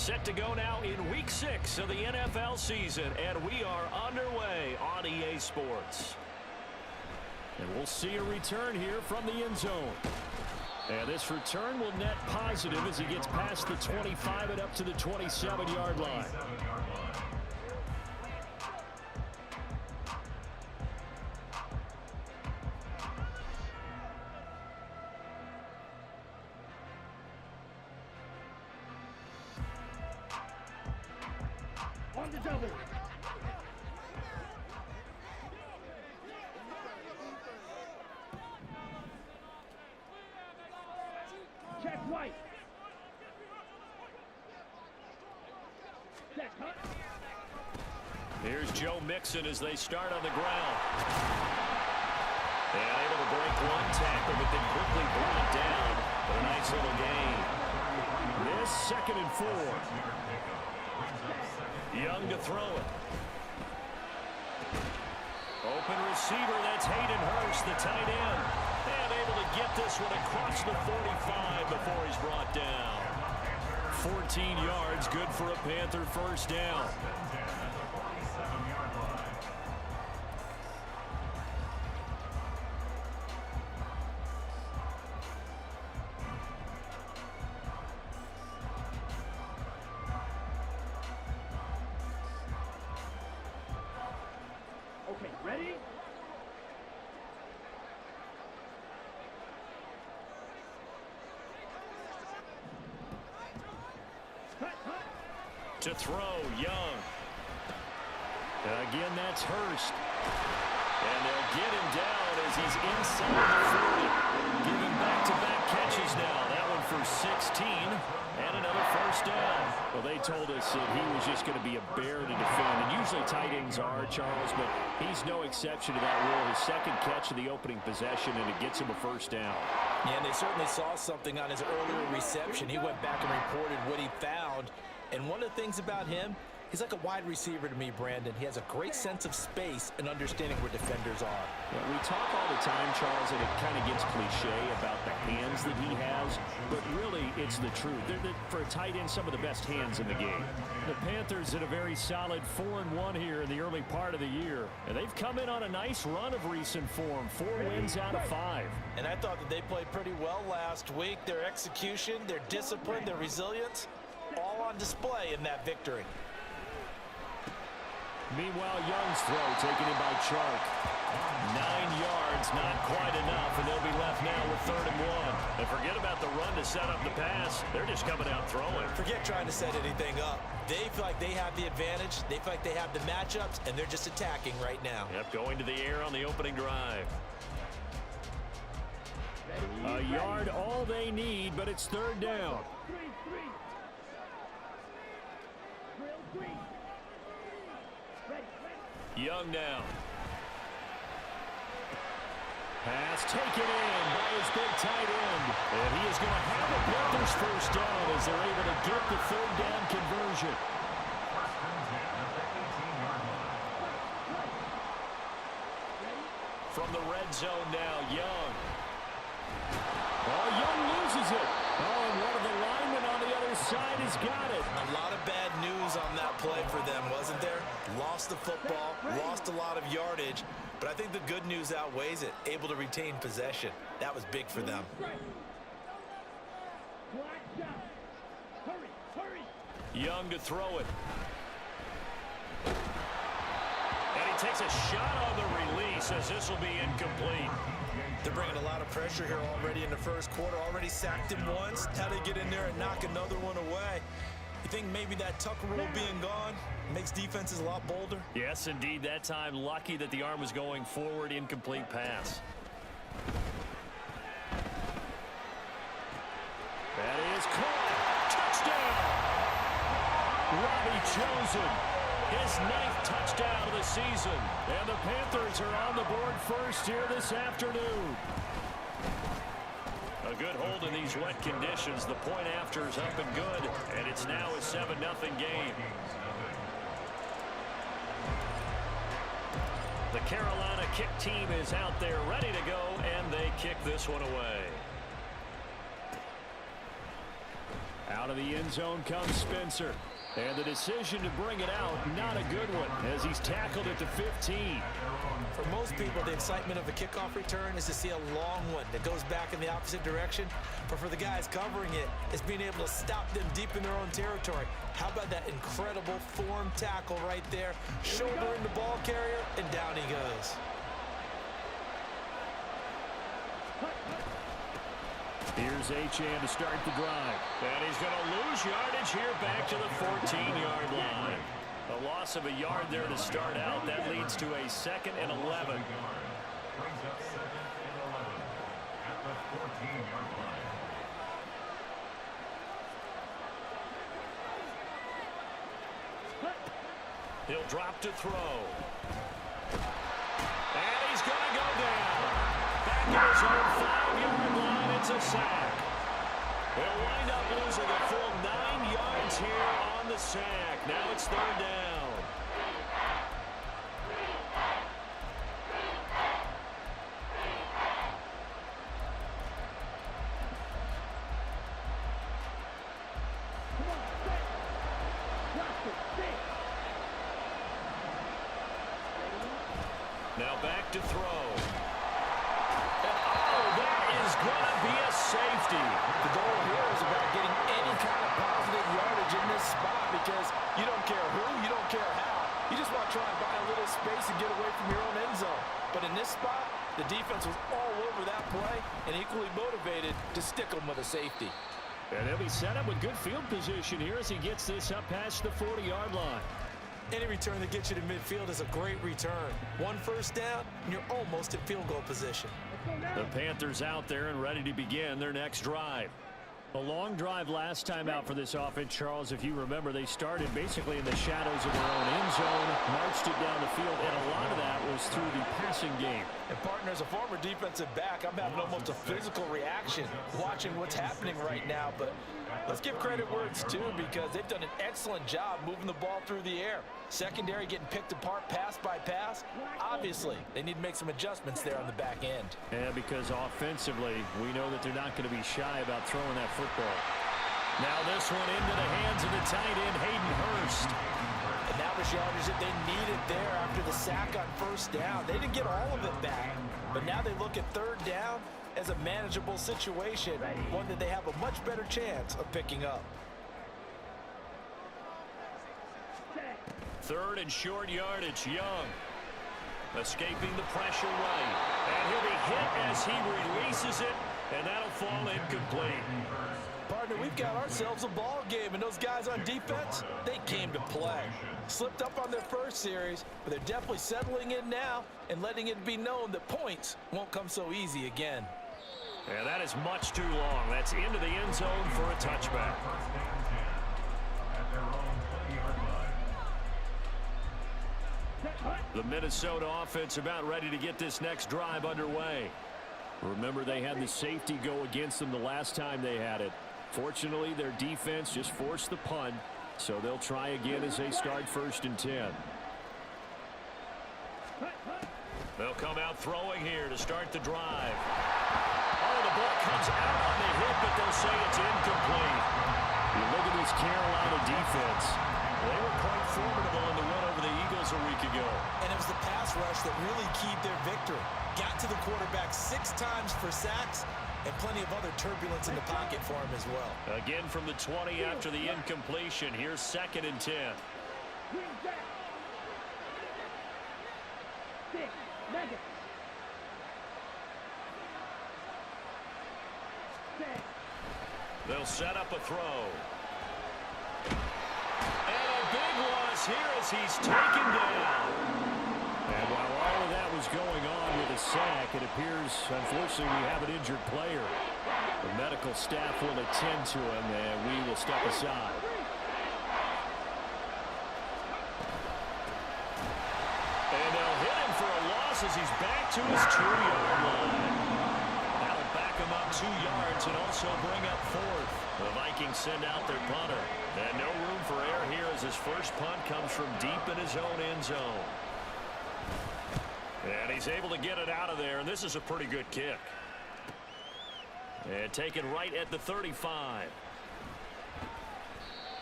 Set to go now in Week 6 of the NFL season, and we are underway on EA Sports. And we'll see a return here from the end zone. And this return will net positive as he gets past the 25 and up to the 27-yard line. On the double. Check right. Check cut. Here's Joe Mixon as they start on the ground. And able to break one tackle, but then quickly bring it down. But a nice little gain. This 2nd and 4. Young to throw it. Open receiver, that's Hayden Hurst, the tight end. And able to get this one across the 45 before he's brought down. 14 yards, good for a Panther first down. Okay, ready? To throw, Young. Again, that's Hurst. And they'll get him down as he's inside the 40. Giving back-to-back catches now. That one for 16 and another first down. Well, they told us that he was just going to be a bear to defend. And usually tight ends are, Charles, but he's no exception to that rule. His second catch of the opening possession, and it gets him a first down. Yeah, and they certainly saw something on his earlier reception. He went back and reported what he found. And one of the things about him, he's like a wide receiver to me, Brandon. He has a great sense of space and understanding where defenders are. Yeah, we talk all the time, Charles, and it kind of gets cliche about the hands that he has, but really it's the truth. They're for a tight end, some of the best hands in the game. The Panthers in a very solid 4-1 here in the early part of the year, and they've come in on a nice run of recent form, 4 wins out of 5. And I thought that they played pretty well last week. Their execution, their discipline, their resilience, all on display in that victory. Meanwhile, Young's throw taken in by Chark. 9 yards, not quite enough, and they'll be left now with 3rd and 1. And forget about the run to set up the pass. They're just coming out throwing. Forget trying to set anything up. They feel like they have the advantage. They feel like they have the matchups, and they're just attacking right now. Yep, going to the air on the opening drive. A yard, all they need, but it's 3rd down. Young now. Pass taken in by his big tight end. And he is going to have a Panthers first down as they're able to get the 3rd down conversion. From the red zone now, Young. Oh, Young loses it. Oh, and one of the linemen on the other side has got it. A lot of bad news on that play for them, wasn't there? Lost the football, lost a lot of yardage, but I think the good news outweighs it. Able to retain possession. That was big for them. Young to throw it. And he takes a shot on the release as this will be incomplete. They're bringing a lot of pressure here already in the first quarter. Already sacked him once. How they get in there and knock another one away? You think maybe that Tucker rule being gone makes defenses a lot bolder? Yes, indeed. That time, lucky that the arm was going forward. Incomplete pass. That is caught. Touchdown! Robbie Chosen. His 9th touchdown of the season. And the Panthers are on the board first here this afternoon. A good hold in these wet conditions. The point after is up and good. And it's now a 7-0 game. The Carolina kick team is out there ready to go. And they kick this one away. Out of the end zone comes Spencer. And the decision to bring it out, not a good one, as he's tackled at the 15. For most people, the excitement of a kickoff return is to see a long one that goes back in the opposite direction. But for the guys covering it, it's being able to stop them deep in their own territory. How about that incredible form tackle right there? Shouldering the ball carrier, and down he goes. Here's Achane to start the drive. And he's going to lose yardage here back to the 14-yard line. A loss of a yard there to start out. That leads to a 2nd and 11. He'll drop to throw. And he's going to go down. Back to his own 5-yard line. It's a sack. They'll wind up losing a full 9 yards here on the sack. Now it's 3rd down. Now back to throw. And oh, that is going to be a safety. The goal here is about getting any kind of positive yardage in this spot because you don't care who, you don't care how. You just want to try and buy a little space and get away from your own end zone. But in this spot, the defense was all over that play and equally motivated to stick them with a safety. And he'll be set up with good field position here as he gets this up past the 40-yard line. Any return that gets you to midfield is a great return. 1 first down, and you're almost in field goal position. The Panthers out there and ready to begin their next drive. A long drive last time out for this offense, Charles. If you remember, they started basically in the shadows of their own end zone, marched it down the field, and a lot of that was through the passing game. And, partner, as a former defensive back, I'm having almost a physical reaction watching what's happening right now. But let's give credit where it's due because they've done an excellent job moving the ball through the air. Secondary getting picked apart pass by pass. Obviously, they need to make some adjustments there on the back end. Yeah, because offensively, we know that they're not going to be shy about throwing that football. Now this one into the hands of the tight end, Hayden Hurst. And that was yardage that they needed there after the sack on 1st down. They didn't get all of it back, but now they look at 3rd down as a manageable situation, one that they have a much better chance of picking up. 3rd and short yardage, Young. Escaping the pressure right. And he'll be hit as he releases it, and that'll fall incomplete. Partner, we've got ourselves a ball game, and those guys on defense, they came to play. Slipped up on their first series, but they're definitely settling in now and letting it be known that points won't come so easy again. And that is much too long. That's into the end zone for a touchback. The Minnesota offense about ready to get this next drive underway. Remember, they had the safety go against them the last time they had it. Fortunately, their defense just forced the punt, so they'll try again as they start 1st and 10. They'll come out throwing here to start the drive. Oh, the ball comes out on the hit, but they'll say it's incomplete. You look at this Carolina defense. They were quite formidable in the win over the Eagles a week ago. And it was the pass rush that really keyed their victory. Got to the quarterback 6 times for sacks and plenty of other turbulence in the pocket for him as well. Again from the 20 after the incompletion. Here's 2nd and 10. They'll set up a throw. And a big loss here as he's taken down. And while all of that was going on with a sack, it appears, unfortunately, we have an injured player. The medical staff will attend to him, and we will step aside. And they'll hit him for a loss as he's back to his 2-yard line. That'll back him up 2 yards and also bring up 4th. The Vikings send out their punter. And no room for error here as his first punt comes from deep in his own end zone. And he's able to get it out of there, and this is a pretty good kick. And taken right at the 35.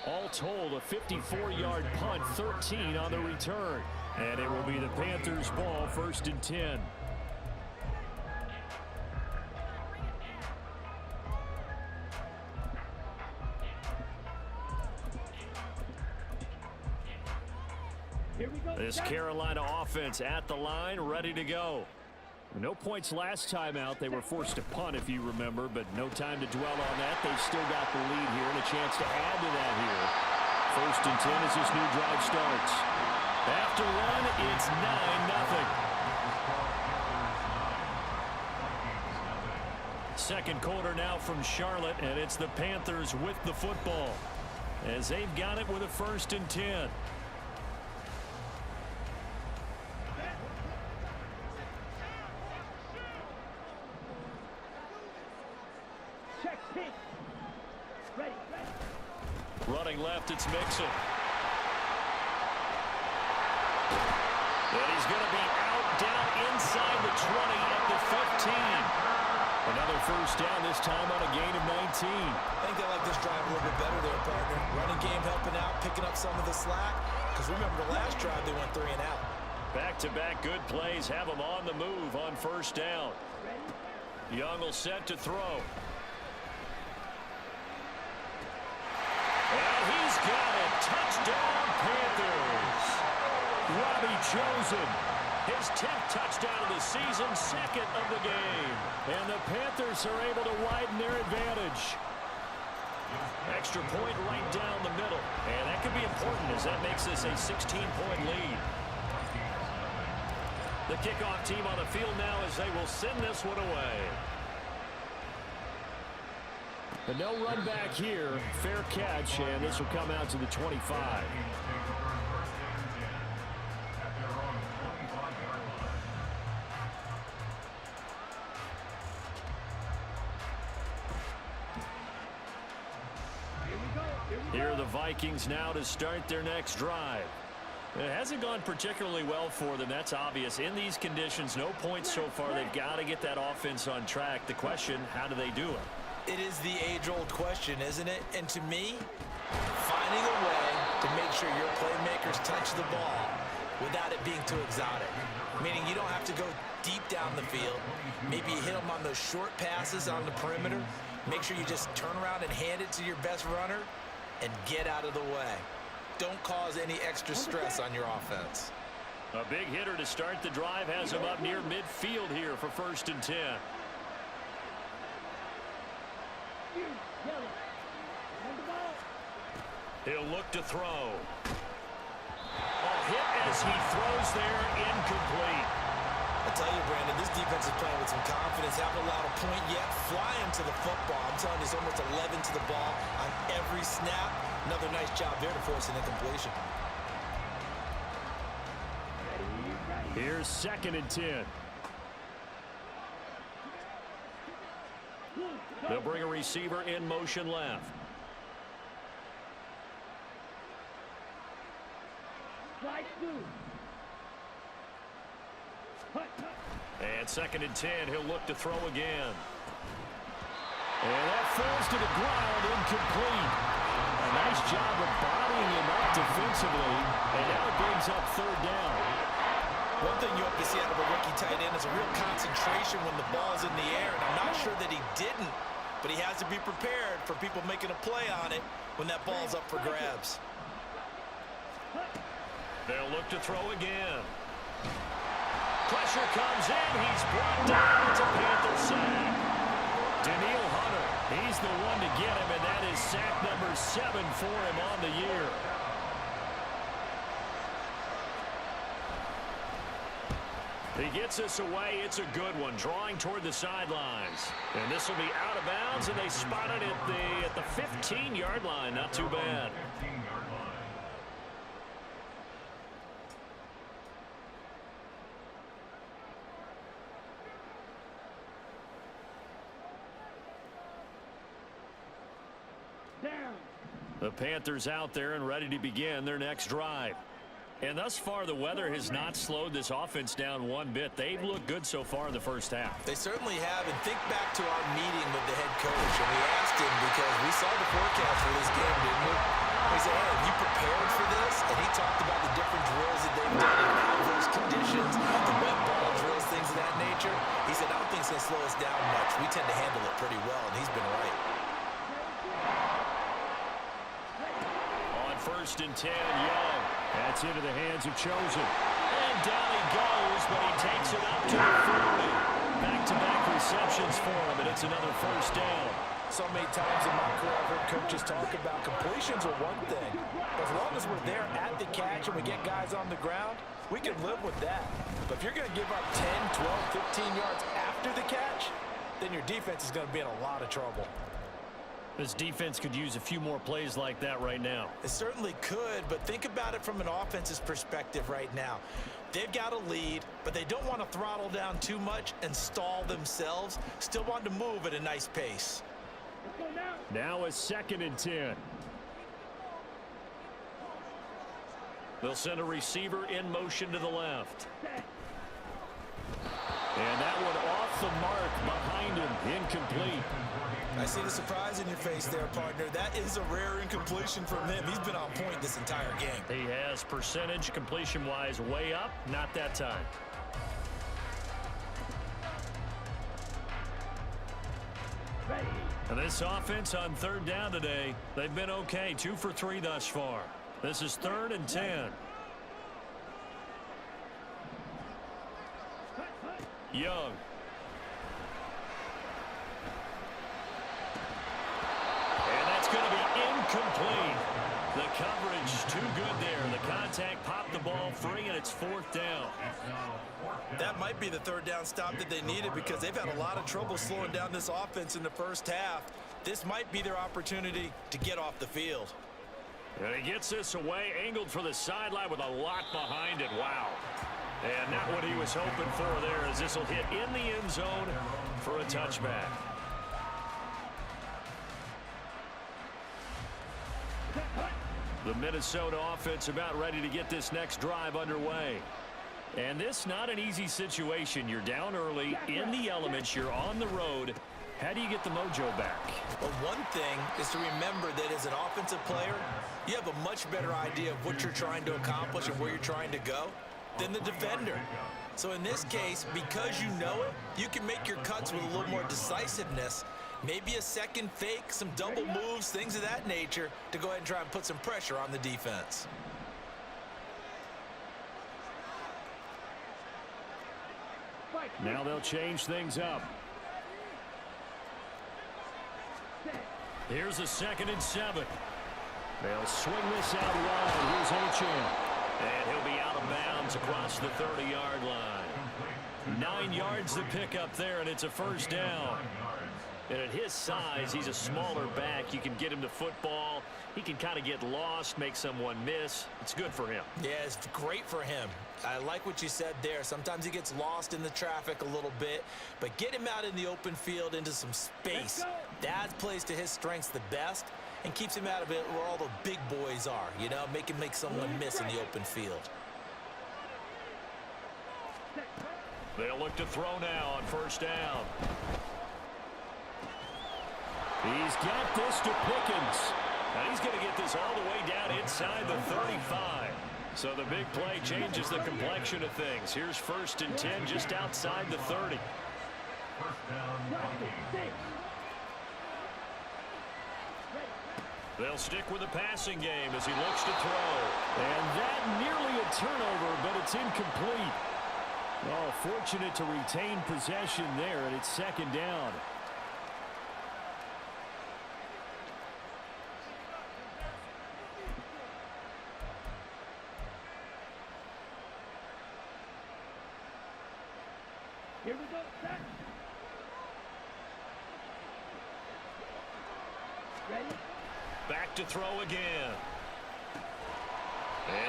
All told, a 54-yard punt, 13 on the return. And it will be the Panthers' ball, 1st and 10. This Carolina offense at the line, ready to go. No points last time out. They were forced to punt, if you remember, but no time to dwell on that. They've still got the lead here and a chance to add to that here. 1st and 10 as this new drive starts. After one, it's 9-0. Second quarter now from Charlotte, and it's the Panthers with the football as they've got it with a 1st and 10. Running left, it's Mixon. And he's going to be out down inside the 20 at the 15. Another 1st down, this time on a gain of 19. I think they like this drive a little bit better there, partner. Running game helping out, picking up some of the slack. Because remember, the last drive they went 3 and out. Back-to-back good plays have them on the move on 1st down. Young will set to throw. And he's got it. Touchdown, Panthers. Robbie Chosen, his 10th touchdown of the season, 2nd of the game. And the Panthers are able to widen their advantage. Extra point right down the middle. And that could be important as that makes this a 16-point lead. The kickoff team on the field now as they will send this one away. But no run back here. Fair catch, and this will come out to the 25. Here are the Vikings now to start their next drive. It hasn't gone particularly well for them. That's obvious. In these conditions, no points so far. They've got to get that offense on track. The question, how do they do it? It is the age-old question, isn't it? And to me, finding a way to make sure your playmakers touch the ball without it being too exotic. Meaning you don't have to go deep down the field. Maybe you hit them on those short passes on the perimeter. Make sure you just turn around and hand it to your best runner and get out of the way. Don't cause any extra stress on your offense. A big hitter to start the drive has him up near midfield here for 1st and 10. He'll look to throw. A hit as he throws there, incomplete. I tell you, Brandon, this defense is playing with some confidence. Haven't allowed a point yet. Flying to the football. I'm telling you, it's almost 11 to the ball on every snap. Another nice job there to force an incompletion. Here's 2nd and 10. They'll bring a receiver in motion left. And 2nd and 10, he'll look to throw again. And that falls to the ground, incomplete. A nice job of bodying him up defensively, and now it brings up 3rd down. One thing you hope to see out of a rookie tight end is a real concentration when the ball's in the air, and I'm not sure that he didn't, but he has to be prepared for people making a play on it when that ball's up for grabs. They'll look to throw again. Pressure comes in. He's brought down. It's a Panther sack. Daniil Hunter, he's the one to get him, and that is sack number 7 for him on the year. He gets us away. It's a good one, drawing toward the sidelines. And this will be out of bounds, and they spot it at the 15-yard line. Not too bad. The Panthers out there and ready to begin their next drive. And thus far, the weather has not slowed this offense down one bit. They've looked good so far in the first half. They certainly have. And think back to our meeting with the head coach. And we asked him, because we saw the forecast for this game, didn't we? He said, hey, have you prepared for this? And he talked about the different drills that they've done in adverse conditions, the wet ball drills, things of that nature. He said, I don't think it's going to slow us down much. We tend to handle it pretty well, and he's been right. On 1st and 10, Young. That's into the hands of Chosen. And down he goes, but he takes it up to the 40. Back-to-back receptions for him, and it's another 1st down. So many times in my career, I've heard coaches talk about completions are one thing. As long as we're there at the catch and we get guys on the ground, we can live with that. But if you're going to give up 10, 12, 15 yards after the catch, then your defense is going to be in a lot of trouble. This defense could use a few more plays like that right now. It certainly could, but think about it from an offense's perspective right now. They've got a lead, but they don't want to throttle down too much and stall themselves. Still want to move at a nice pace. Now a 2nd and 10. They'll send a receiver in motion to the left. And that one off the mark behind him, incomplete. I see the surprise in your face there, partner. That is a rare incompletion from him. He's been on point this entire game. He has percentage completion-wise way up, not that time. And this offense on 3rd down today, they've been okay, 2 for 3 thus far. This is 3rd and 10. Young. And that's going to be incomplete. The coverage too good there. The contact popped the ball free, and it's 4th down. That might be the 3rd down stop that they needed because they've had a lot of trouble slowing down this offense in the 1st half. This might be their opportunity to get off the field. And he gets this away, angled for the sideline with a lot behind it. Wow. And not what he was hoping for there, as this will hit in the end zone for a touchback. The Minnesota offense about ready to get this next drive underway. And this not an easy situation. You're down early, in the elements, you're on the road. How do you get the mojo back? Well, one thing is to remember that as an offensive player, you have a much better idea of what you're trying to accomplish and where you're trying to go than the defender. So in this case, because you know it, you can make your cuts with a little more decisiveness. Maybe a second fake, some double moves, things of that nature to go ahead and try and put some pressure on the defense. Now they'll change things up. Here's a 2nd and 7. They'll swing this out wide. Here's Achane. And he'll be out of bounds across the 30-yard line. 9 yards to pick up there, and it's a 1st down. And at his size, he's a smaller back. You can get him to football. He can kind of get lost, make someone miss. It's good for him. Yeah, it's great for him. I like what you said there. Sometimes he gets lost in the traffic a little bit, but get him out in the open field into some space. That plays to his strengths the best and keeps him out of it where all the big boys are, you know, make him make someone miss in the open field. They'll look to throw now on 1st down. He's got this to Pickens. And he's going to get this all the way down inside the 35. So the big play changes the complexion of things. Here's 1st and 10 just outside the 30. They'll stick with the passing game as he looks to throw. And that nearly a turnover, but it's incomplete. Oh, fortunate to retain possession there, and it's 2nd down. Here we go, set. Ready? Back to throw again.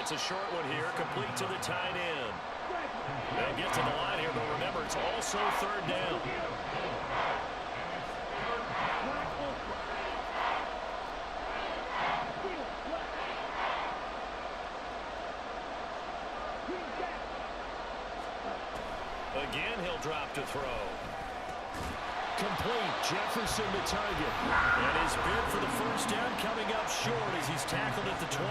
It's a short one here, complete to the tight end. They'll get to the line here, but remember, it's also 3rd down. Again, he'll drop to throw. complete. Jefferson the target. And his bid for the first down coming up short as he's tackled at the 25.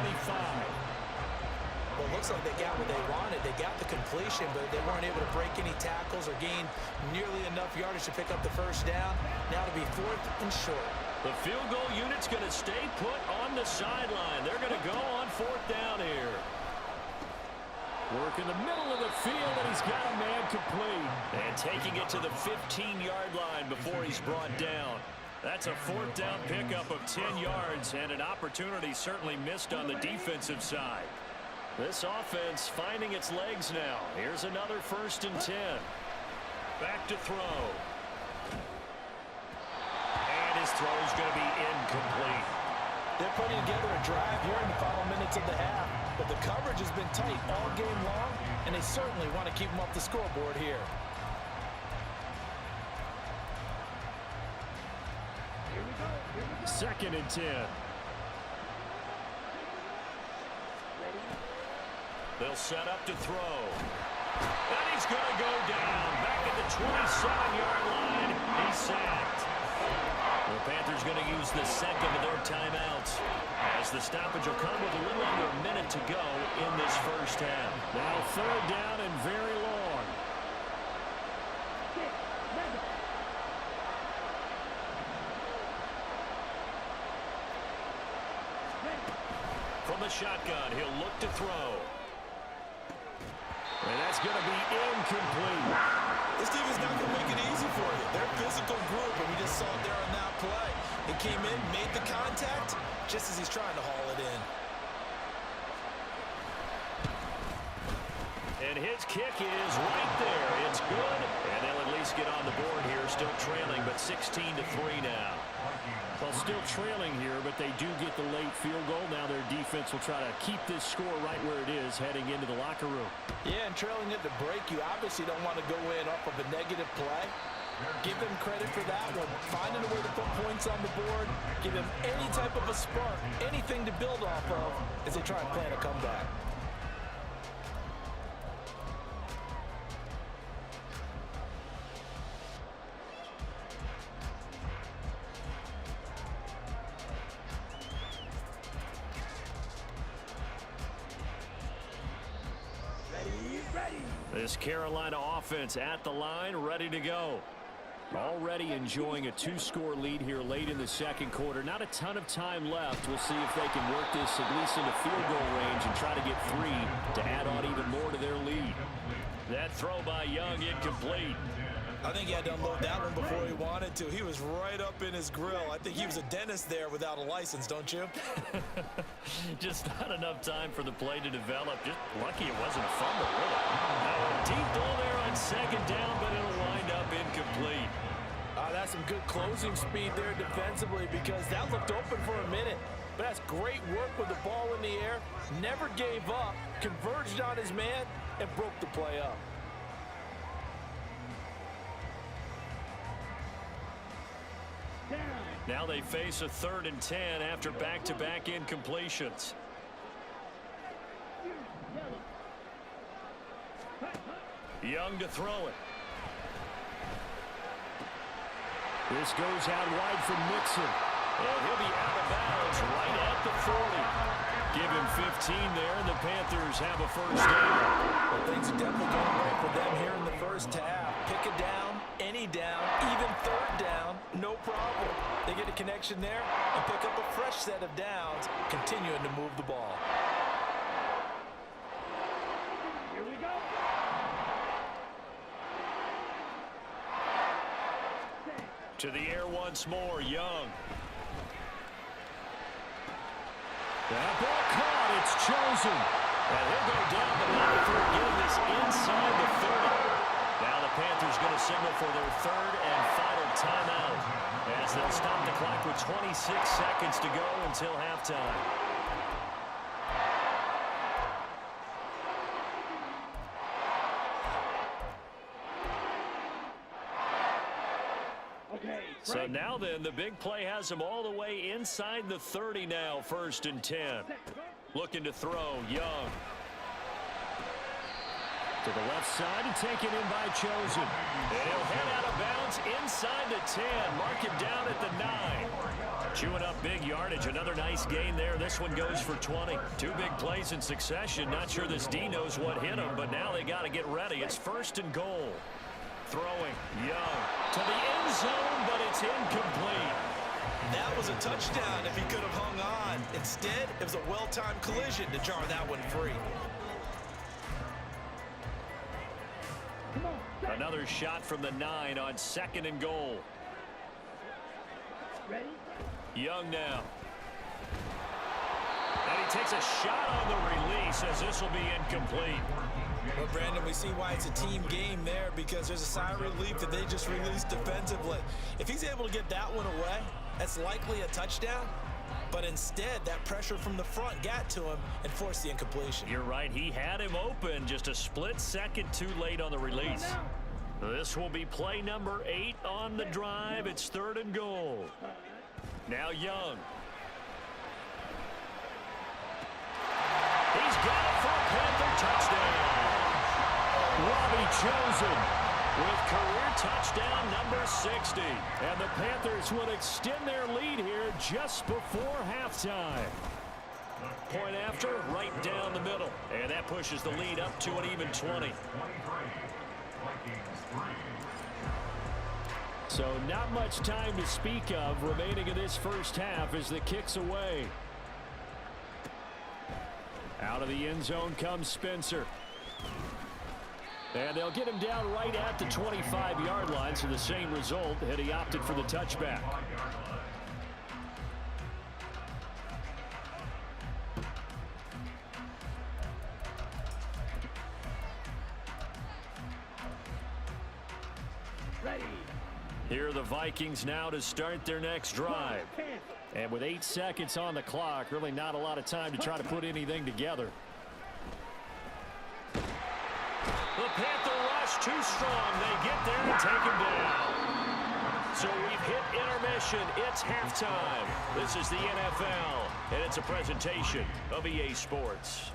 Well, it looks like they got what they wanted. They got the completion, but they weren't able to break any tackles or gain nearly enough yardage to pick up the first down. Now to be 4th and short. The field goal unit's going to stay put on the sideline. They're going to go on 4th down here. Work in the middle of the field, and he's got a man complete. And taking it to the 15-yard line before he's brought down. That's a 4th down pickup of 10 yards, and an opportunity certainly missed on the defensive side. This offense finding its legs now. Here's another 1st and 10. Back to throw. And his throw is going to be incomplete. They're putting together a drive here in the final minutes of the half, but the coverage has been tight all game long, and they certainly want to keep them off the scoreboard here. Here we go. 2nd and 10. They'll set up to throw. And he's going to go down. Back at the 27-yard line. He's sacked. The Panthers going to use the second of their timeouts, as the stoppage will come with a little under a minute to go in this first half. Now 3rd down and very long. From the shotgun, he'll look to throw. And that's going to be incomplete. This team is not going to make it easy for you. They're a physical group, and we just saw it there on that play. He came in, made the contact, just as he's trying to haul it in. And his kick is right there. It's good. And they'll at least get on the board here. Still trailing, but 16-3 now. Well, still trailing here, but they do get the late field goal. Now their defense will try to keep this score right where it is heading into the locker room. Yeah, and trailing at the break, you obviously don't want to go in off of a negative play. Give them credit for that one. Finding a way to put points on the board. Give them any type of a spark, anything to build off of as they try and plan a comeback. This Carolina offense at the line, ready to go. Already enjoying a 2-score lead here late in the second quarter. Not a ton of time left. We'll see if they can work this at least into field goal range and try to get 3 to add on even more to their lead. That throw by Young incomplete. I think he had to unload that one before he wanted to. He was right up in his grill. I think he was a dentist there without a license, don't you? Just not enough time for the play to develop. Just lucky it wasn't a fumble, really. Now a deep ball there on 2nd down, but it'll wind up incomplete. That's some good closing speed there defensively, because that looked open for a minute. But that's great work with the ball in the air. Never gave up, converged on his man, and broke the play up. Now they face a 3rd and 10 after back-to-back incompletions. Young to throw it. This goes out wide from Mixon. And he'll be out of bounds right at the 40. Give him 15 there, and the Panthers have a first down. Well, things are definitely going right for them here in the first half. Pick a down, any down, even 3rd down, no problem. They get a connection there and pick up a fresh set of downs, continuing to move the ball. Here we go. To the air once more, Young. That ball caught, it's chosen. And he'll go down the line for getting this inside the 30. Now the Panthers going to signal for their 3rd and final timeout, as they'll stop the clock with 26 seconds to go until halftime. So now then, the big play has them all the way inside the 30 now, 1st and 10. Looking to throw, Young. To the left side and taken in by Chosen. And he'll head out of bounds distance inside the 10. Mark him down at the 9. Chewing up big yardage. Another nice gain there. This one goes for 20. Two big plays in succession. Not sure this D knows what hit him, but now they got to get ready. It's 1st and goal. Throwing. Young to the end zone, but it's incomplete. That was a touchdown if he could have hung on. Instead, it was a well-timed collision to jar that one free. Another shot from the 9 on 2nd and goal. Ready? Young now. And he takes a shot on the release as this will be incomplete. Well, Brandon, we see why it's a team game there, because there's a sigh of relief that they just released defensively. If he's able to get that one away, that's likely a touchdown. But instead, that pressure from the front got to him and forced the incompletion. You're right. He had him open, just a split second too late on the release. This will be play number 8 on the drive. It's 3rd and goal. Now Young. He's got it for a Panther touchdown. Robbie Chosen with career touchdown number 60. And the Panthers will extend their lead here just before halftime. Point after, right down the middle. And that pushes the lead up to an even 20. So not much time to speak of remaining in this first half as the kick's away. Out of the end zone comes Spencer. And they'll get him down right at the 25-yard line, so the same result, and he opted for the touchback. Ready. Here are the Vikings now to start their next drive. And with 8 seconds on the clock, really not a lot of time to try to put anything together. The Panther rush too strong. They get there and take him down. So we've hit intermission. It's halftime. This is the NFL, and it's a presentation of EA Sports.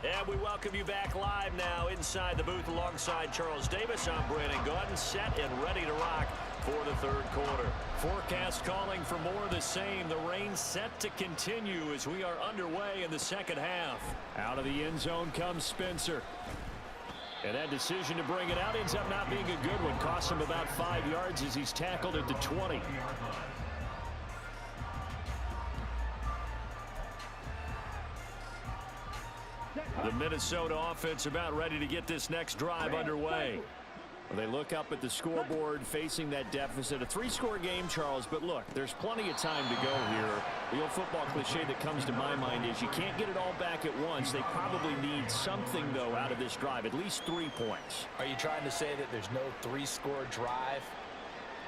And we welcome you back live now inside the booth alongside Charles Davis. I'm Brandon Gaudin, set and ready to rock for the 3rd quarter. Forecast calling for more of the same. The rain set to continue as we are underway in the 2nd half. Out of the end zone comes Spencer. And that decision to bring it out ends up not being a good one. Costs him about 5 yards as he's tackled at the 20. The Minnesota offense about ready to get this next drive underway. Well, they look up at the scoreboard facing that deficit. A 3-score game, Charles, but look, there's plenty of time to go here. The old football cliche that comes to my mind is you can't get it all back at once. They probably need something, though, out of this drive, at least 3 points. Are you trying to say that there's no 3-score drive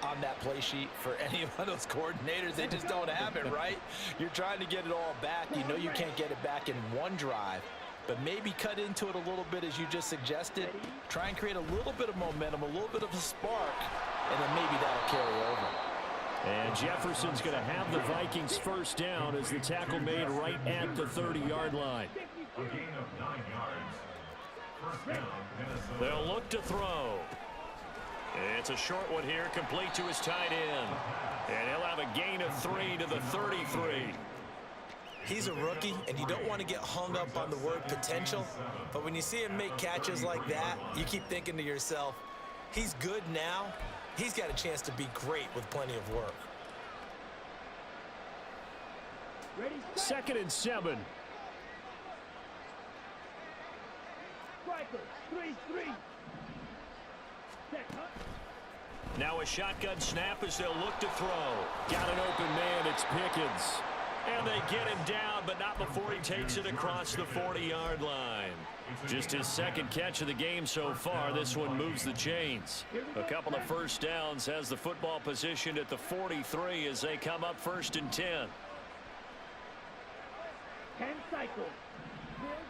on that play sheet for any of those coordinators? They just don't have it, right? You're trying to get it all back. You know you can't get it back in one drive. But maybe cut into it a little bit as you just suggested. Try and create a little bit of momentum, a little bit of a spark, and then maybe that'll carry over. And Jefferson's going to have the Vikings first down as the tackle made right at the 30-yard line. A gain of 9 yards. First down, Minnesota. They'll look to throw. It's a short one here, complete to his tight end. And he'll have a gain of 3 to the 33. He's a rookie, and you don't want to get hung up on the word potential. But when you see him make catches like that, you keep thinking to yourself, he's good now. He's got a chance to be great with plenty of work. Ready. 2nd and 7. Striker. 3-3. Set up. Now a shotgun snap as they'll look to throw. Got an open man. It's Pickens. And they get him down, but not before he takes it across the 40-yard line. Just his 2nd catch of the game so far. This one moves the chains. A couple of first downs, has the football positioned at the 43 as they come up 1st and 10. 10 cycles.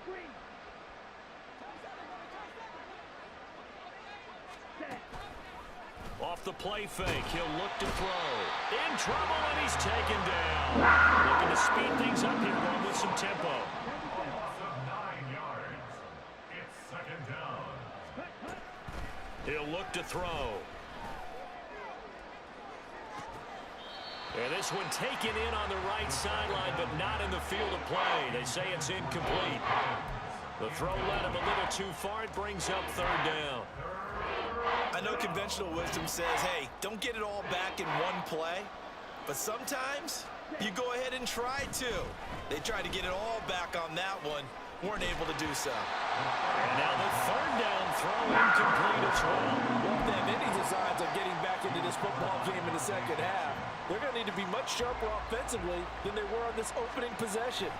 Green. Off the play fake, he'll look to throw. In trouble, and he's taken down. Looking to speed things up here, going with some tempo. A loss of 9 yards. It's second down. He'll look to throw. And this one taken in on the right sideline, but not in the field of play. They say it's incomplete. The throw led him a little too far. It brings up third down. I know conventional wisdom says, hey, don't get it all back in one play. But sometimes you go ahead and try to. They tried to get it all back on that one. Weren't able to do so. And now the third down throw incomplete as well. Well, if they have any designs of getting back into this football game in the second half, they're going to need to be much sharper offensively than they were on this opening possession.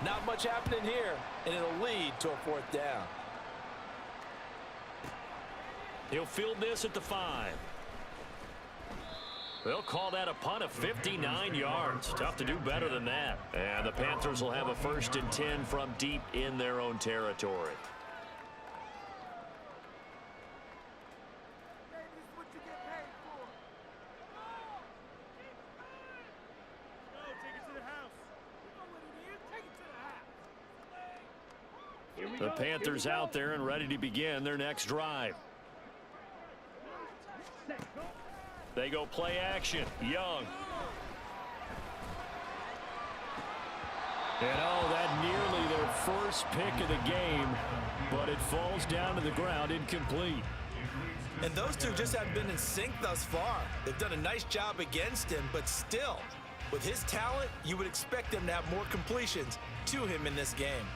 Not much happening here, and it'll lead to a fourth down. He'll field this at the 5. They'll call that a punt of 59 yards. Tough to do better than that. And the Panthers will have a 1st and 10 from deep in their own territory. The Panthers out there and ready to begin their next drive. They go play action. Young. And that nearly their first pick of the game, but it falls down to the ground incomplete. And those two just haven't been in sync thus far. They've done a nice job against him, but still, with his talent, you would expect them to have more completions to him in this game.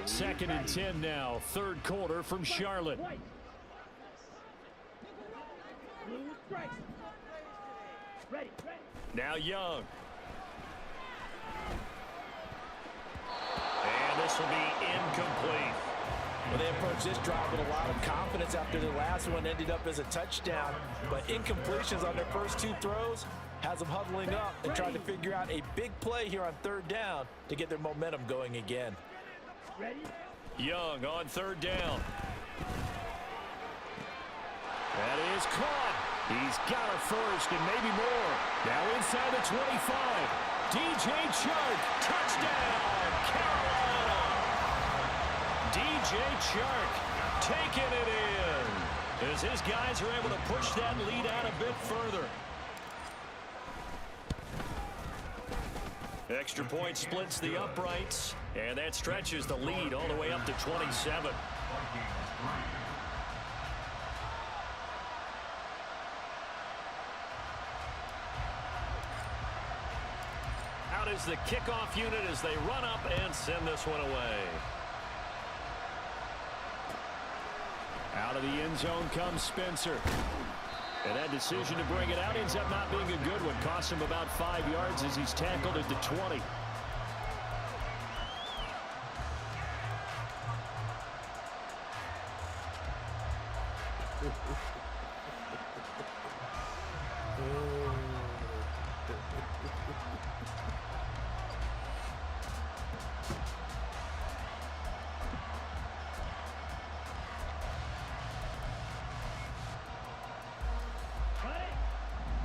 2nd and 10 now. Third quarter from Charlotte. Now Young. And this will be incomplete. Well, they approached this drive with a lot of confidence after the last one ended up as a touchdown. But incompletions on their first 2 throws has them huddling up and trying to figure out a big play here on third down to get their momentum going again. Young on third down. That is caught. He's got a first and maybe more. Now inside the 25. DJ Chark, touchdown, Carolina. DJ Chark taking it in as his guys are able to push that lead out a bit further. Extra point splits the uprights, and that stretches the lead all the way up to 27. Out is the kickoff unit as they run up and send this one away. Out of the end zone comes Spencer. And that decision to bring it out ends up not being a good one. Cost him about 5 yards as he's tackled at the 20.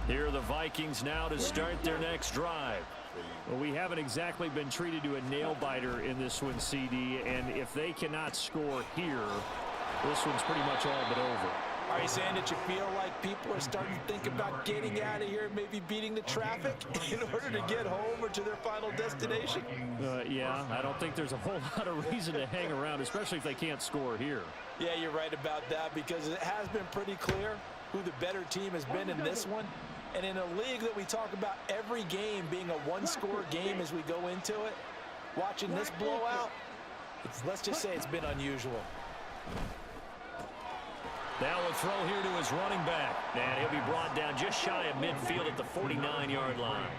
Here are the Vikings now to start their next drive. Well, we haven't exactly been treated to a nail-biter in this one, CD, and if they cannot score here, this one's pretty much all but over. Are you saying that you feel like people are starting to think about getting out of here, maybe beating the traffic in order to get home or to their final destination? Yeah, I don't think there's a whole lot of reason to hang around, especially if they can't score here. Yeah, you're right about that because it has been pretty clear who the better team has been in this one. And in a league that we talk about every game being a one-score game as we go into it, watching this blowout, let's just say it's been unusual. Now a throw here to his running back. And he'll be brought down just shy of midfield at the 49-yard line.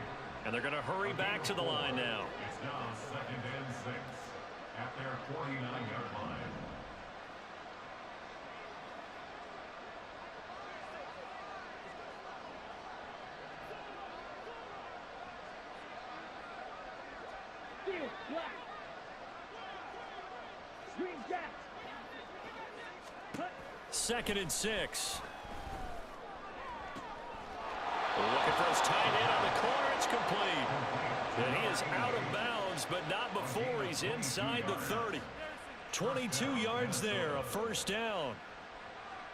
And they're going to hurry back to the line now. It's now 2nd and 6 at their 49-yard line. Screen jack. Cut. 2nd and 6. Looking for his tight end on the corner. It's complete. And he is out of bounds, but not before he's inside the 30. 22 yards there, a first down.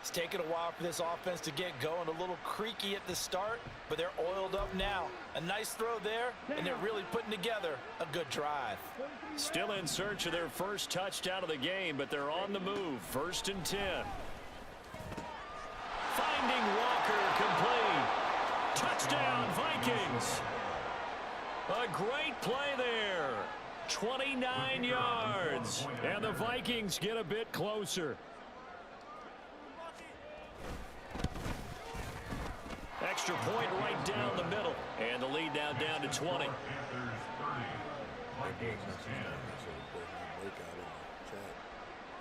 It's taken a while for this offense to get going. A little creaky at the start, but they're oiled up now. A nice throw there, and they're really putting together a good drive. Still in search of their first touchdown of the game, but they're on the move. 1st and 10. Finding Walker, complete. Touchdown, Vikings. A great play there. 29 yards. And the Vikings get a bit closer. Extra point right down the middle. And the lead now down to 20.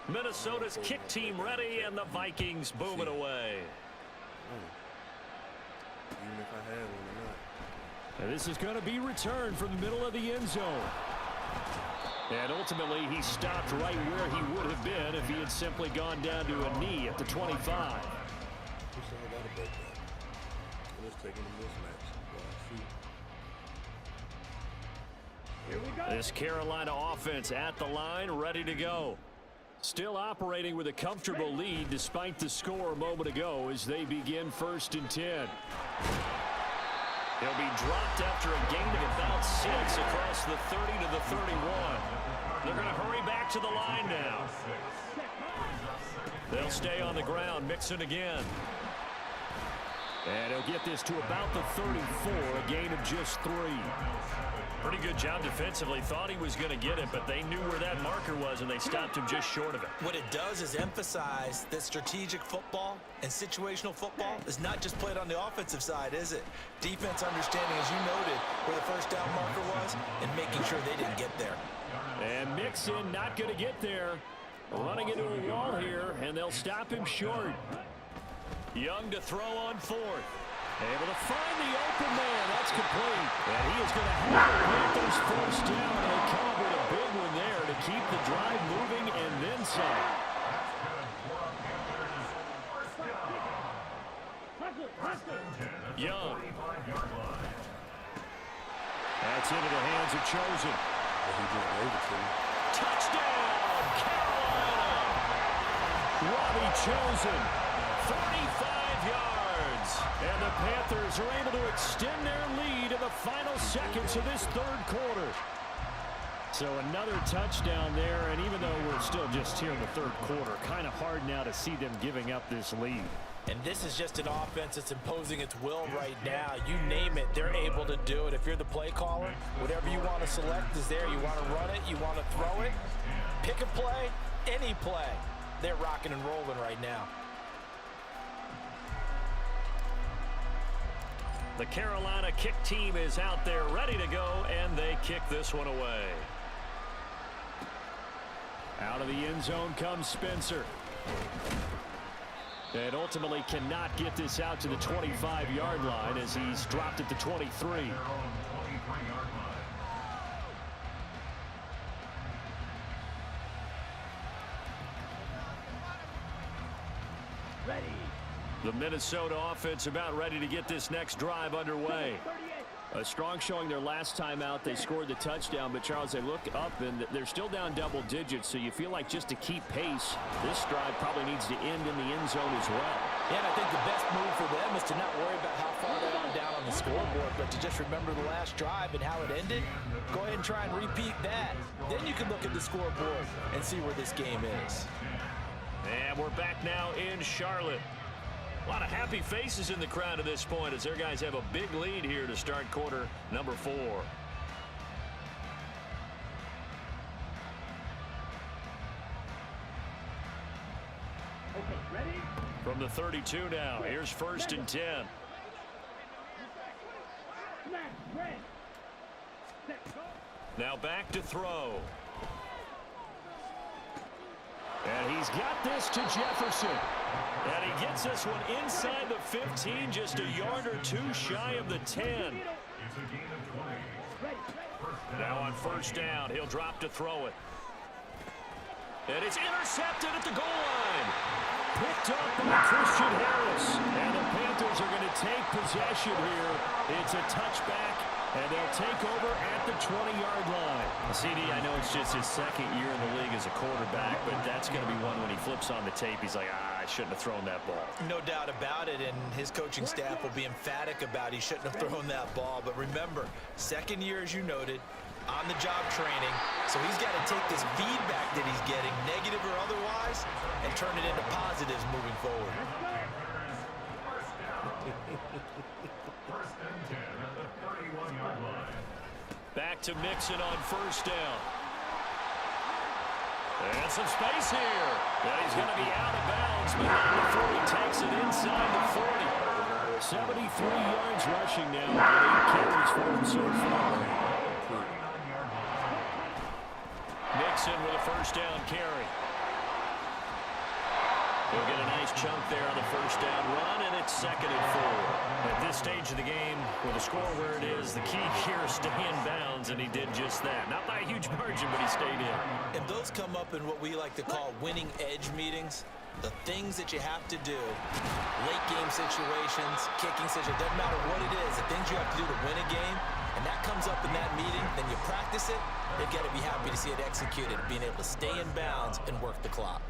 Minnesota's kick team ready, and the Vikings booming away. Even if I had one or not. And this is going to be returned from the middle of the end zone. And ultimately, he stopped right where he would have been if he had simply gone down to a knee at the 25. This Carolina offense at the line, ready to go. Still operating with a comfortable lead despite the score a moment ago as they begin 1st and 10. He'll be dropped after a gain of about 6 across the 30 to the 31. They're going to hurry back to the line now. They'll stay on the ground, mixing again. And he'll get this to about the 34, a gain of just 3. Pretty good job defensively. Thought he was going to get it, but they knew where that marker was, and they stopped him just short of it. What it does is emphasize that strategic football and situational football is not just played on the offensive side, is it? Defense understanding, as you noted, where the first down marker was and making sure they didn't get there. And Mixon not going to get there. Running into a wall here, and they'll stop him short. Young to throw on 4th. Able to find the open man. That's complete. And he is going to have the Panthers first down. They come up with a big one there to keep the drive moving and then some. Young. That's into the hands of Chosen. Touchdown, Carolina. Robbie Chosen. 35 yards. And the Panthers are able to extend their lead in the final seconds of this 3rd quarter. So another touchdown there, and even though we're still just here in the 3rd quarter, kind of hard now to see them giving up this lead. And this is just an offense that's imposing its will right now. You name it, they're able to do it. If you're the play caller, whatever you want to select is there. You want to run it, you want to throw it, pick a play, any play. They're rocking and rolling right now. The Carolina kick team is out there ready to go, and they kick this one away. Out of the end zone comes Spencer. And ultimately cannot get this out to the 25-yard line as he's dropped at the 23. Ready. The Minnesota offense about ready to get this next drive underway. A strong showing their last time out. They scored the touchdown, but Charles, they look up and they're still down double digits, so you feel like just to keep pace, this drive probably needs to end in the end zone as well. Yeah, and I think the best move for them is to not worry about how far they are down on the scoreboard, but to just remember the last drive and how it ended. Go ahead and try and repeat that. Then you can look at the scoreboard and see where this game is. And we're back now in Charlotte. A lot of happy faces in the crowd at this point as their guys have a big lead here to start quarter number 4. Okay, ready? From the 32 now, here's 1st and 10. Smash, red. Set, go. Now back to throw. And he's got this to Jefferson. And he gets this one inside the 15, just a yard or 2 shy of the 10. Now on 1st down, he'll drop to throw it. And it's intercepted at the goal line. picked up by Christian Harris. And the Panthers are going to take possession here. It's a touchback, and they'll take over at the 20-yard line. CD, I know it's just his second year in the league as a quarterback, but that's going to be one when he flips on the tape. He's like, I shouldn't have thrown that ball. No doubt about it, and his coaching staff will be emphatic about he shouldn't have thrown that ball. But remember, second year, as you noted, on-the-job training, so he's got to take this feedback that he's getting, negative or otherwise, and turn it into positives moving forward. First and 10 at the 31-yard line. Back to Mixon on first down. And some space here. And he's going to be out of bounds, but not before he takes it inside the 40. 73 yards rushing now, and 8 carries for him so far. Mixon with a first down carry. He'll get a nice chunk there on the first down run, and it's 2nd and 4. At this stage of the game, with the score where it is, the key here is stay in bounds, and he did just that. Not by a huge margin, but he stayed in. And those come up in what we like to call winning edge meetings. The things that you have to do, late game situations, kicking situations, doesn't matter what it is, the things you have to do to win a game, and that comes up in that meeting, then you practice it, they've got to be happy to see it executed, being able to stay in bounds and work the clock.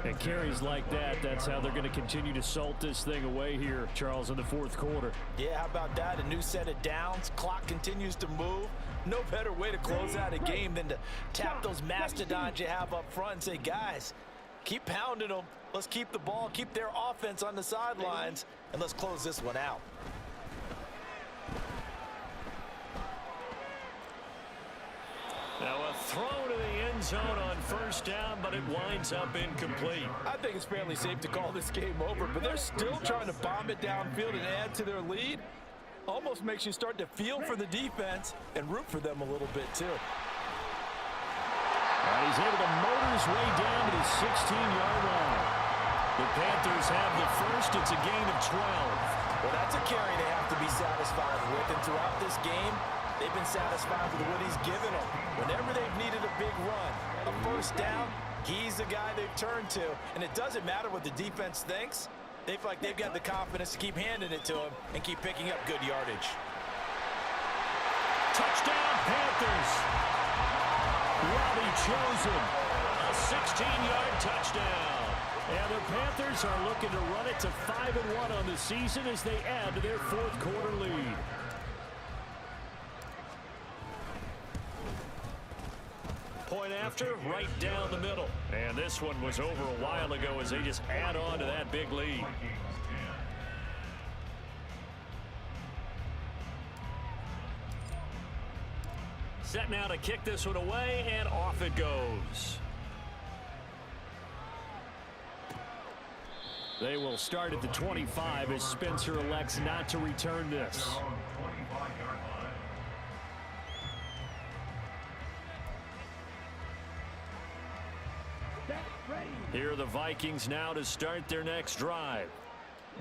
And carries like that, that's how they're going to continue to salt this thing away here, Charles, in the 4th quarter. Yeah, how about that? A new set of downs, clock continues to move. No better way to close out a game than to tap those mastodons you have up front and say, guys, keep pounding them. Let's keep the ball, keep their offense on the sidelines, and let's close this one out. Now a throw to the end zone on first down, but it winds up incomplete. I think it's fairly safe to call this game over, but they're still trying to bomb it downfield and add to their lead. Almost makes you start to feel for the defense and root for them a little bit too. And he's able to motor his way down to the 16-yard line. The Panthers have the first. It's a gain of 12. Well, that's a carry they have to be satisfied with, and throughout this game, they've been satisfied with what he's given them. Whenever they've needed a big run, a first down, he's the guy they've turned to. And it doesn't matter what the defense thinks. They feel like they've got the confidence to keep handing it to him and keep picking up good yardage. Touchdown, Panthers. Robbie Chosen, a 16-yard touchdown. And the Panthers are looking to run it to 5-1 on the season as they add to their 4th quarter lead. Point after, right down the middle. And this one was over a while ago as they just add on to that big lead. Set now to kick this one away, and off it goes. They will start at the 25 as Spencer elects not to return this. Here are the Vikings now to start their next drive.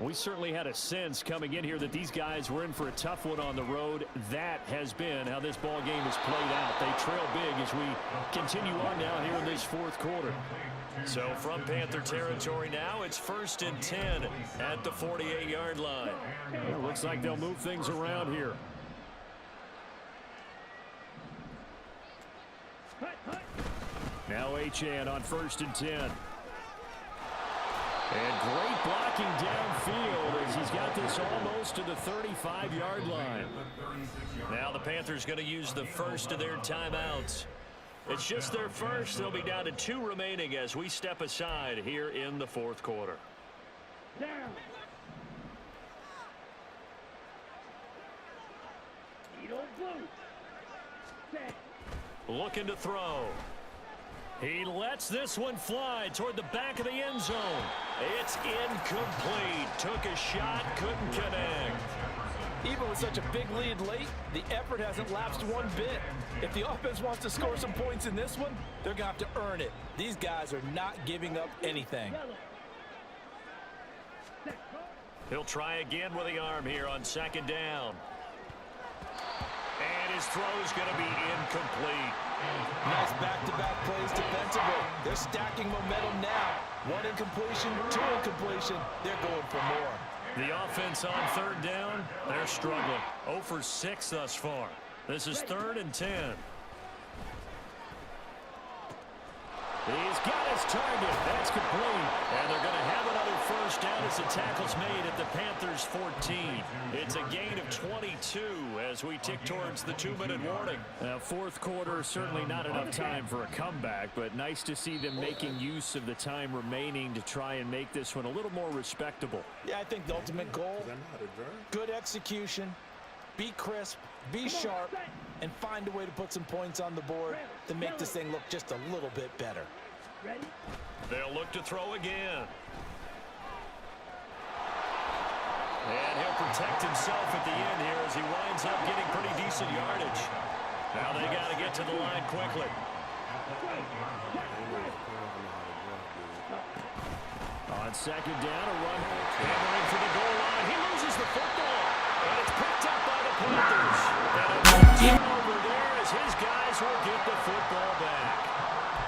We certainly had a sense coming in here that these guys were in for a tough one on the road. That has been how this ball game has played out. They trail big as we continue on now here in this 4th quarter. So from Panther territory now, it's 1st and 10 at the 48-yard line. Well, looks like they'll move things around here. Now Achane on 1st and 10. And great blocking downfield as he's got this almost to the 35-yard line. Now the Panthers going to use the first of their timeouts. It's just their first. They'll be down to 2 remaining as we step aside here in the 4th quarter. Down. Needle blue. Set. Looking to throw. He lets this one fly toward the back of the end zone. It's incomplete. Took a shot, couldn't connect. Even with such a big lead late, the effort hasn't lapsed one bit. If the offense wants to score some points in this one, they're going to have to earn it. These guys are not giving up anything. He'll try again with the arm here on 2nd down. And his throw is going to be incomplete. Nice back-to-back plays defensively. They're stacking momentum now. 1 incompletion, 2 incompletion. They're going for more. The offense on third down, they're struggling. 0 for 6 thus far. This is 3rd and 10. He's got his target. That's complete. And they're going to have another first down as the tackle's made at the Panthers' 14. It's a gain of 22 as we tick towards the 2-minute warning. Fourth quarter, certainly not enough time for a comeback, but nice to see them making use of the time remaining to try and make this one a little more respectable. Yeah, I think the ultimate goal, good execution, be crisp, be sharp, and find a way to put some points on the board to make this thing look just a little bit better. Ready? They'll look to throw again. And he'll protect himself at the end here as he winds up getting pretty decent yardage. Now they got to get to the line quickly. On second down, a run. Hammering for the goal line. He loses the football. And it's picked up by the Panthers. And a turnover there as his guys will get the football back.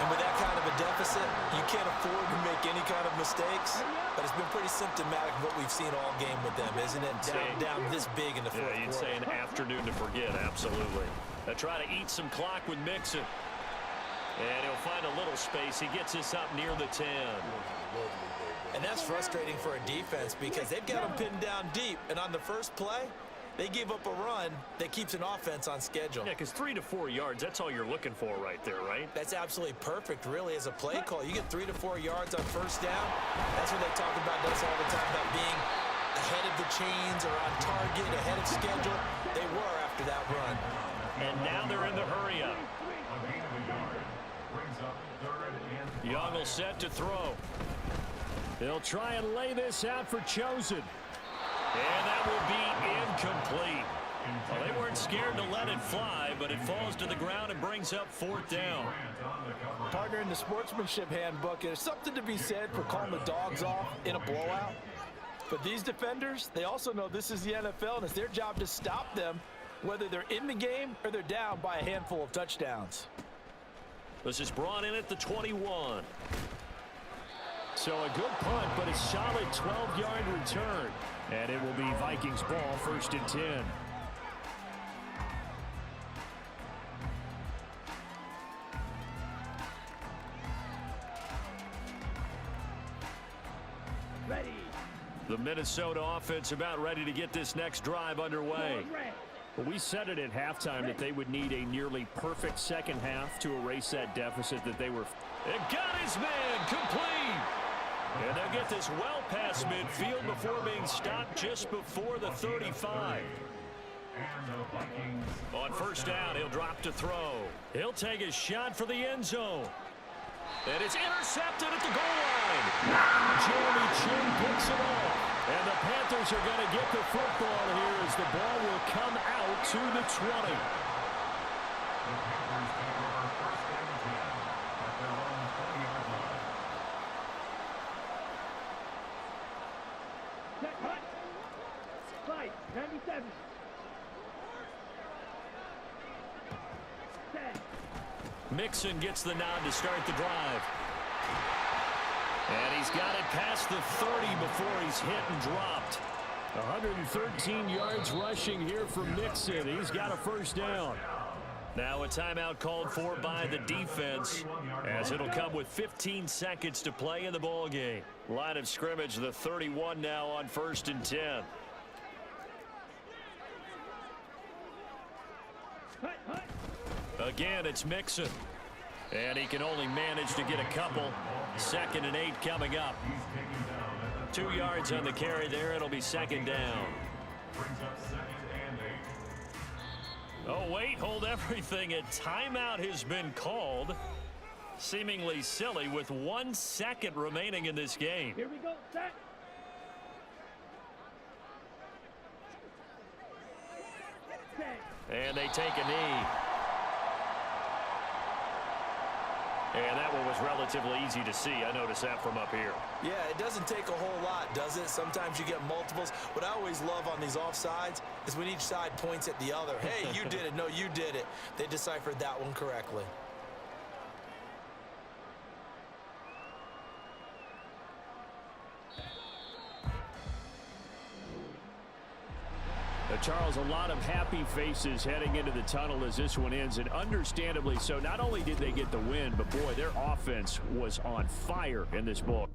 And with that kind of a deficit, you can't afford to make any kind of mistakes. But it's been pretty symptomatic of what we've seen all game with them, isn't it? Down this big in the fourth quarter. You'd say an afternoon to forget, absolutely. They'll try to eat some clock with Mixon. And he'll find a little space. He gets us up near the 10. And that's frustrating for a defense because they've got them pinned down deep. And on the first play, they give up a run that keeps an offense on schedule. Yeah, because 3 to 4 yards, that's all you're looking for right there, right? That's absolutely perfect, really, as a play call. You get 3 to 4 yards on first down. That's what they talk about us all the time, about being ahead of the chains or on target, ahead of schedule. They were after that run. And now they're in the hurry-up. Young will set to throw. They'll try and lay this out for Chosen. And that will be incomplete. Well, they weren't scared to let it fly, but it falls to the ground and brings up 4th down. Partner, in the sportsmanship handbook, there's something to be said for calling the dogs off in a blowout. But these defenders, they also know this is the NFL, and it's their job to stop them, whether they're in the game or they're down by a handful of touchdowns. This is brought in at the 21. So a good punt, but a solid 12-yard return. And it will be Vikings ball, 1st and 10. Ready. The Minnesota offense about ready to get this next drive underway. Well, we said it at halftime that they would need a nearly perfect second half to erase that deficit that they were. It got his man complete. And they'll get this well past midfield before being stopped just before the 35. On first down, he'll drop to throw. He'll take a shot for the end zone. And it's intercepted at the goal line. Jeremy Chin picks it off. And the Panthers are going to get the football here as the ball will come out to the 20. Fight, 97. 10. Mixon gets the nod to start the drive. And he's got it past the 30 before he's hit and dropped. 113 yards rushing here from Mixon. He's got a first down. Now a timeout called for by the defense as it'll come with 15 seconds to play in the ball game. Line of scrimmage, the 31 now on 1st and 10. Again, it's Mixon. And he can only manage to get a couple. 2nd and 8 coming up. 2 yards on the carry there. It'll be 2nd down. Oh, wait, hold everything. A timeout has been called. Seemingly silly with 1 second remaining in this game. Here we go, set. And they take a knee. And that one was relatively easy to see. I noticed that from up here. Yeah, it doesn't take a whole lot, does it? Sometimes you get multiples. What I always love on these offsides is when each side points at the other. Hey, you did it. No, you did it. They deciphered that one correctly. Charles, a lot of happy faces heading into the tunnel as this one ends, and understandably so. Not only did they get the win, but boy, their offense was on fire in this ball.